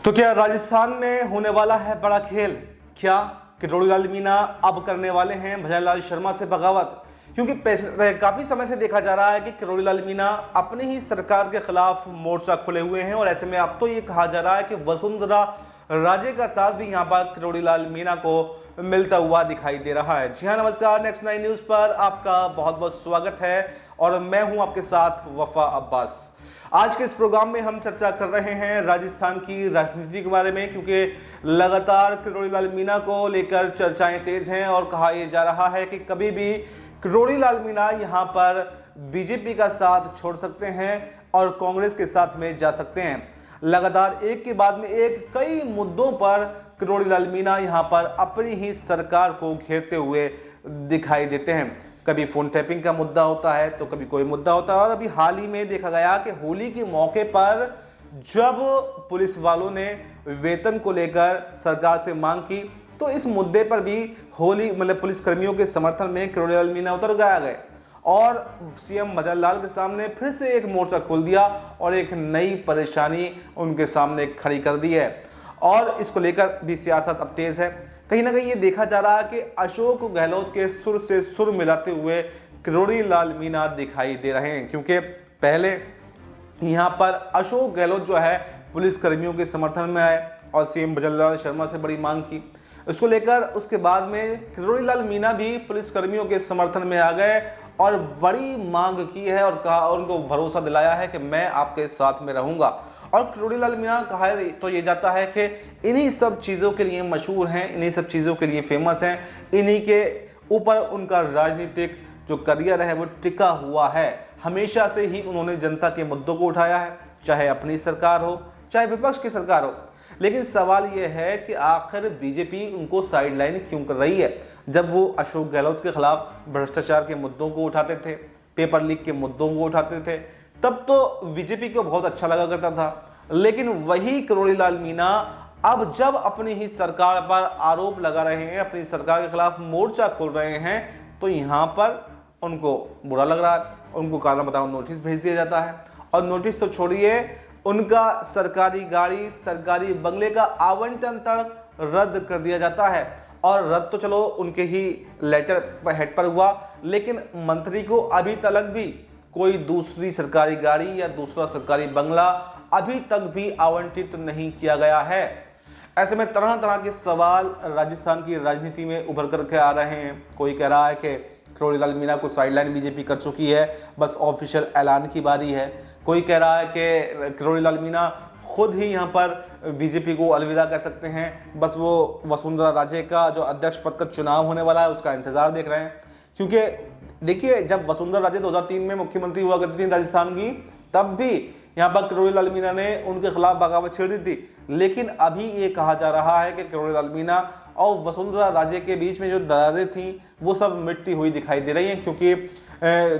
तो क्या राजस्थान में होने वाला है बड़ा खेल? क्या किरोड़ी लाल मीणा अब करने वाले हैं भजन लाल शर्मा से बगावत? क्योंकि काफी समय से देखा जा रहा है कि किरोड़ी लाल मीणा अपनी ही सरकार के खिलाफ मोर्चा खुले हुए हैं और ऐसे में अब तो ये कहा जा रहा है कि वसुंधरा राजे का साथ भी यहाँ पर किरोड़ी लाल मीणा को मिलता हुआ दिखाई दे रहा है। जी हाँ, नमस्कार, नेक्स्ट 9 न्यूज पर आपका बहुत बहुत स्वागत है और मैं हूं आपके साथ वफा अब्बास। आज के इस प्रोग्राम में हम चर्चा कर रहे हैं राजस्थान की राजनीति के बारे में, क्योंकि लगातार किरोड़ी लाल मीणा को लेकर चर्चाएं तेज हैं और कहा यह जा रहा है कि कभी भी किरोड़ी लाल मीणा यहां पर बीजेपी का साथ छोड़ सकते हैं और कांग्रेस के साथ में जा सकते हैं। लगातार एक के बाद में एक कई मुद्दों पर किरोड़ी लाल मीणा यहां पर अपनी ही सरकार को घेरते हुए दिखाई देते हैं। कभी फोन टैपिंग का मुद्दा होता है तो कभी कोई मुद्दा होता है और अभी हाल ही में देखा गया कि होली के मौके पर जब पुलिस वालों ने वेतन को लेकर सरकार से मांग की तो इस मुद्दे पर भी होली पुलिस कर्मियों के समर्थन में किरोड़ी लाल मीणा उतर गए और सीएम भजन लाल के सामने फिर से एक मोर्चा खोल दिया और एक नई परेशानी उनके सामने खड़ी कर दी है और इसको लेकर भी सियासत अब तेज है। कहीं ना कहीं ये देखा जा रहा है कि अशोक गहलोत के सुर से सुर मिलाते हुए किरोड़ी लाल मीणा दिखाई दे रहे हैं, क्योंकि पहले यहाँ पर अशोक गहलोत जो है पुलिस कर्मियों के समर्थन में आए और सीएम भजन लाल शर्मा से बड़ी मांग की। इसको लेकर उसके बाद में किरोड़ी लाल मीणा भी पुलिस कर्मियों के समर्थन में आ गए और बड़ी मांग की है और कहा और उनको भरोसा दिलाया है कि मैं आपके साथ में रहूंगा। और किरोड़ी लाल मीणा कहा तो ये जाता है कि इन्हीं सब चीज़ों के लिए मशहूर हैं, इन्हीं सब चीज़ों के लिए फेमस हैं, इन्हीं के ऊपर उनका राजनीतिक जो करियर है वो टिका हुआ है। हमेशा से ही उन्होंने जनता के मुद्दों को उठाया है, चाहे अपनी सरकार हो चाहे विपक्ष की सरकार हो। लेकिन सवाल ये है कि आखिर बीजेपी उनको साइडलाइन क्यों कर रही है? जब वो अशोक गहलोत के खिलाफ भ्रष्टाचार के मुद्दों को उठाते थे, पेपर लीक के मुद्दों को उठाते थे, तब तो बीजेपी को बहुत अच्छा लगा करता था। लेकिन वही किरोड़ी लाल मीणा अब जब अपनी ही सरकार पर आरोप लगा रहे हैं, अपनी सरकार के खिलाफ मोर्चा खोल रहे हैं, तो यहाँ पर उनको बुरा लग रहा है। उनको कारण बताओ नोटिस भेज दिया जाता है और नोटिस तो छोड़िए, उनका सरकारी गाड़ी सरकारी बंगले का आवंटन तक रद्द कर दिया जाता है। और रद्द तो चलो उनके ही लेटर पर हेड पर हुआ, लेकिन मंत्री को अभी तक भी कोई दूसरी सरकारी गाड़ी या दूसरा सरकारी बंगला अभी तक भी आवंटित नहीं किया गया है। ऐसे में तरह तरह के सवाल राजस्थान की राजनीति में उभर करके आ रहे हैं। कोई कह रहा है कि किरोड़ी लाल मीणा को साइडलाइन बीजेपी कर चुकी है, बस ऑफिशियल ऐलान की बारी है। कोई कह रहा है कि किरोड़ी लाल मीणा खुद ही यहाँ पर बीजेपी को अलविदा कह सकते हैं, बस वो वसुंधरा राजे का जो अध्यक्ष पद का चुनाव होने वाला है उसका इंतजार देख रहे हैं। क्योंकि देखिए, जब वसुंधरा राजे 2003 में मुख्यमंत्री हुआ करती थी राजस्थान की, तब भी यहाँ पर किरोड़ी लाल मीणा ने उनके खिलाफ बगावत छेड़ दी थी। लेकिन अभी ये कहा जा रहा है कि किरोड़ी लाल मीणा और वसुंधरा राजे के बीच में जो दरारें थी वो सब मिटती हुई दिखाई दे रही हैं, क्योंकि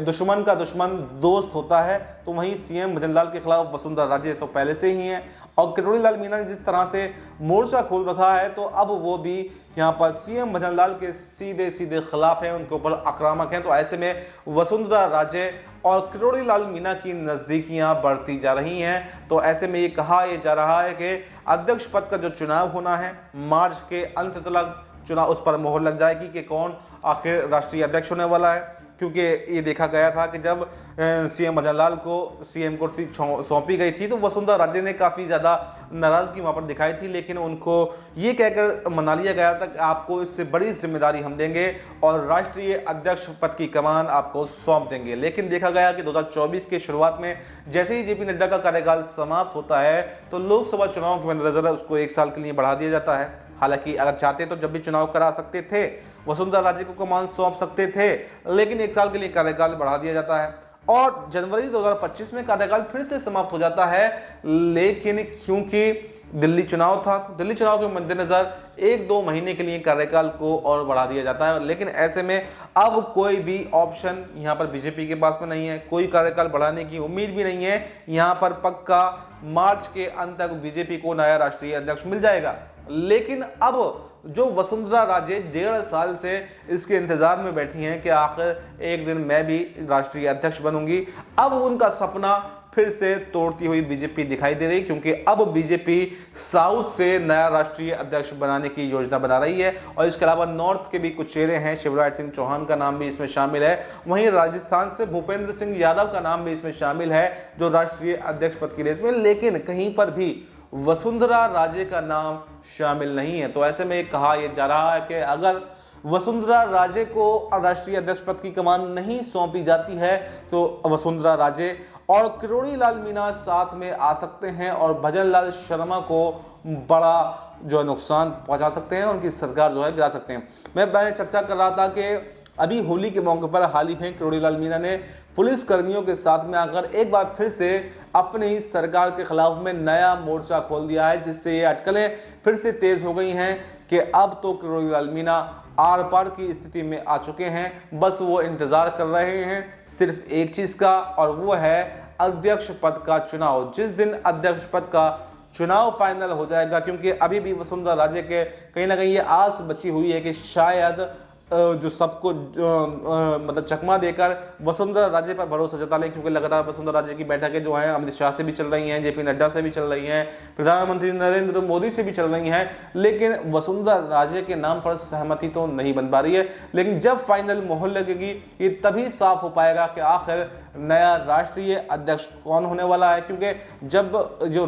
दुश्मन का दुश्मन दोस्त होता है। तो वहीं सीएम भजन लाल के खिलाफ वसुंधरा राजे तो पहले से ही हैं और किरोड़ी लाल मीणा ने जिस तरह से मोर्चा खोल रखा है तो अब वो भी यहाँ पर सीएम भजन लाल के सीधे सीधे खिलाफ हैं, उनके ऊपर आक्रामक हैं। तो ऐसे में वसुंधरा राजे और किरोड़ी लाल मीणा की नजदीकियां बढ़ती जा रही हैं। तो ऐसे में ये कहा जा रहा है कि अध्यक्ष पद का जो चुनाव होना है मार्च के अंत तक चुनाव उस पर मोहर लग जाएगी कि कौन आखिर राष्ट्रीय अध्यक्ष होने वाला है। क्योंकि ये देखा गया था कि जब सीएम भजन लाल को सीएम कुर्सी सौंपी गई थी तो वसुंधरा राजे ने काफ़ी ज़्यादा नाराज़गी वहाँ पर दिखाई थी, लेकिन उनको ये कहकर मना लिया गया था कि आपको इससे बड़ी जिम्मेदारी हम देंगे और राष्ट्रीय अध्यक्ष पद की कमान आपको सौंप देंगे। लेकिन देखा गया कि 2024 के शुरुआत में जैसे ही जेपी नड्डा का कार्यकाल समाप्त होता है तो लोकसभा चुनाव के मद्देनजर उसको 1 साल के लिए बढ़ा दिया जाता है। हालांकि अगर चाहते तो जब भी चुनाव करा सकते थे, वसुंधरा राजे को कमान सौंप सकते थे, लेकिन 1 साल के लिए कार्यकाल बढ़ा दिया जाता है और जनवरी 2025 में कार्यकाल फिर से समाप्त हो जाता है। लेकिन क्योंकि दिल्ली चुनाव था, दिल्ली चुनाव के मद्देनजर 1-2 महीने के लिए कार्यकाल को और बढ़ा दिया जाता है। लेकिन ऐसे में अब कोई भी ऑप्शन यहाँ पर बीजेपी के पास में नहीं है, कोई कार्यकाल बढ़ाने की उम्मीद भी नहीं है। यहाँ पर पक्का मार्च के अंत तक बीजेपी को नया राष्ट्रीय अध्यक्ष मिल जाएगा। लेकिन अब जो वसुंधरा राजे 1.5 साल से इसके इंतजार में बैठी हैं कि आखिर एक दिन मैं भी राष्ट्रीय अध्यक्ष बनूंगी, अब उनका सपना फिर से तोड़ती हुई बीजेपी दिखाई दे रही, क्योंकि अब बीजेपी साउथ से नया राष्ट्रीय अध्यक्ष बनाने की योजना बना रही है। और इसके अलावा नॉर्थ के भी कुछ चेहरे हैं, शिवराज सिंह चौहान का नाम भी इसमें शामिल है। वहीं राजस्थान से भूपेंद्र सिंह यादव का नाम भी इसमें शामिल है, जो राष्ट्रीय अध्यक्ष पद की रेस में, लेकिन कहीं पर भी वसुंधरा राजे का नाम शामिल नहीं है। तो ऐसे में कहा यह जा रहा है कि अगर वसुंधरा राजे को राष्ट्रीय अध्यक्ष पद की कमान नहीं सौंपी जाती है तो वसुंधरा राजे और किरोड़ी लाल मीणा साथ में आ सकते हैं और भजन लाल शर्मा को बड़ा जो नुकसान पहुंचा सकते हैं, उनकी सरकार जो है गिरा सकते हैं। मैं चर्चा कर रहा था कि अभी होली के मौके पर हाल ही में किरोड़ी लाल मीणा ने पुलिस कर्मियों के साथ में आकर एक बार फिर से अपनी ही सरकार के खिलाफ में नया मोर्चा खोल दिया है, जिससे ये अटकलें फिर से तेज हो गई हैं कि अब तो किरोड़ी लाल मीणा आर पार की स्थिति में आ चुके हैं। बस वो इंतजार कर रहे हैं सिर्फ एक चीज का, और वो है अध्यक्ष पद का चुनाव। जिस दिन अध्यक्ष पद का चुनाव फाइनल हो जाएगा, क्योंकि अभी भी वसुंधरा राजे के कहीं ना कहीं ये आस बची हुई है कि शायद जो सबको मतलब चकमा देकर वसुंधरा राजे पर भरोसा जता लें, क्योंकि लगातार वसुंधरा राजे की बैठकें जो हैं अमित शाह से भी चल रही हैं, जेपी नड्डा से भी चल रही हैं, प्रधानमंत्री नरेंद्र मोदी से भी चल रही हैं, लेकिन वसुंधरा राजे के नाम पर सहमति तो नहीं बन पा रही है। लेकिन जब फाइनल मोहर लगेगी ये तभी साफ हो पाएगा कि आखिर नया राष्ट्रीय अध्यक्ष कौन होने वाला है। क्योंकि जब जो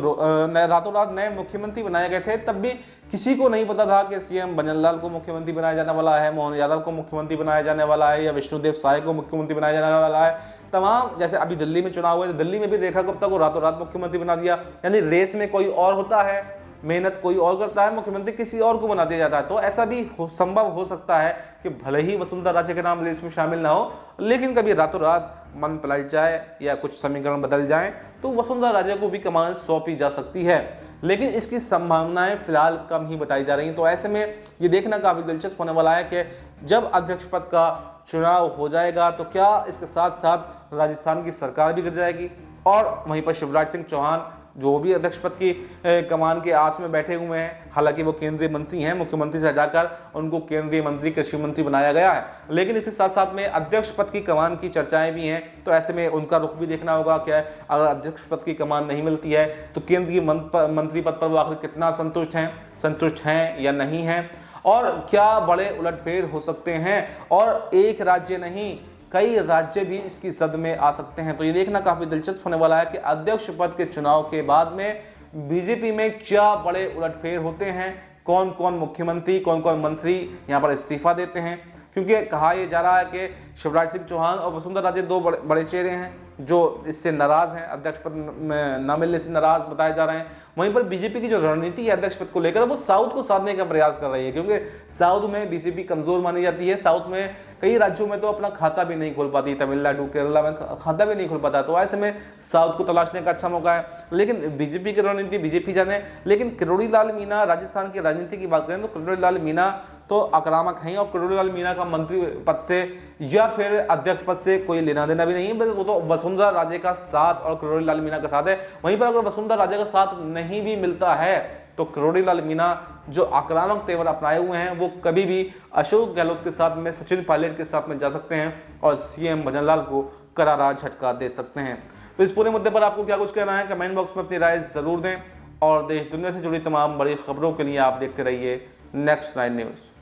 रातों रात नए मुख्यमंत्री बनाए गए थे तब भी किसी को नहीं पता था कि सीएम बननलाल को मुख्यमंत्री बनाया जाने वाला है, मोहन यादव को मुख्यमंत्री बनाया जाने वाला है, या विष्णुदेव साय को मुख्यमंत्री बनाया जाने वाला है। तमाम जैसे अभी दिल्ली में चुनाव हुए तो दिल्ली में भी रेखा गुप्ता को रातों रात मुख्यमंत्री बना दिया। यानी रेस में कोई और होता है, मेहनत कोई और करता है, मुख्यमंत्री किसी और को बना दिया जाता है। तो ऐसा भी संभव हो सकता है कि भले ही वसुंधरा राजे के नाम लिस्ट में शामिल ना हो, लेकिन कभी रातों रात मन पलट जाए या कुछ समीकरण बदल जाए तो वसुंधरा राजे को भी कमान सौंपी जा सकती है। लेकिन इसकी संभावनाएं फिलहाल कम ही बताई जा रही हैं। तो ऐसे में ये देखना काफी दिलचस्प होने वाला है कि जब अध्यक्ष पद का चुनाव हो जाएगा तो क्या इसके साथ साथ राजस्थान की सरकार भी गिर जाएगी, और वहीं पर शिवराज सिंह चौहान जो भी अध्यक्ष पद की कमान के आस में बैठे हुए हैं, हालांकि वो केंद्रीय मंत्री हैं, मुख्यमंत्री से हटाकर उनको केंद्रीय मंत्री कृषि मंत्री बनाया गया है, लेकिन इसके साथ साथ में अध्यक्ष पद की कमान की चर्चाएं भी हैं। तो ऐसे में उनका रुख भी देखना होगा कि अगर अध्यक्ष पद की कमान नहीं मिलती है तो केंद्रीय मंत्री पद पर वो आखिर कितना संतुष्ट हैं या नहीं हैं, और क्या बड़े उलटफेर हो सकते हैं, और एक राज्य नहीं कई राज्य भी इसकी सद में आ सकते हैं। तो ये देखना काफी दिलचस्प होने वाला है कि अध्यक्ष पद के चुनाव के बाद में बीजेपी में क्या बड़े उलटफेर होते हैं, कौन कौन मुख्यमंत्री कौन कौन मंत्री यहाँ पर इस्तीफा देते हैं। क्योंकि कहा यह जा रहा है कि शिवराज सिंह चौहान और वसुंधरा राजे दो बड़े चेहरे हैं जो इससे नाराज हैं, अध्यक्ष पद में न मिलने से नाराज बताए जा रहे हैं। वहीं पर बीजेपी की जो रणनीति है अध्यक्ष पद को लेकर वो साउथ को साधने का प्रयास कर रही है, क्योंकि साउथ में बीजेपी कमजोर मानी जाती है। साउथ में कई राज्यों में तो अपना खाता भी नहीं खोल पाती, तमिलनाडु केरला में खाता भी नहीं खोल पाता। तो ऐसे में साउथ को तलाशने का अच्छा मौका है। लेकिन बीजेपी की रणनीति बीजेपी जाने। लेकिन किरोड़ी लाल मीणा राजस्थान की राजनीति की बात करें तो किरोड़ी लाल मीणा तो आक्रामक हैं, और किरोड़ी लाल मीणा का मंत्री पद से या फिर अध्यक्ष पद से कोई लेना देना भी नहीं है, बस वो तो वसुंधरा राजे का साथ और किरोड़ी लाल मीणा का साथ है। वहीं पर अगर वसुंधरा राजे का साथ नहीं भी मिलता है तो किरोड़ी लाल मीणा जो आक्रामक तेवर अपनाए हुए हैं वो कभी भी अशोक गहलोत के साथ में, सचिन पायलट के साथ में जा सकते हैं और सीएम भजनलाल को करारा झटका दे सकते हैं। तो इस पूरे मुद्दे पर आपको क्या कुछ कहना है, कमेंट बॉक्स में अपनी राय जरूर दें, और देश दुनिया से जुड़ी तमाम बड़ी खबरों के लिए आप देखते रहिए नेक्स्ट 9 न्यूज़।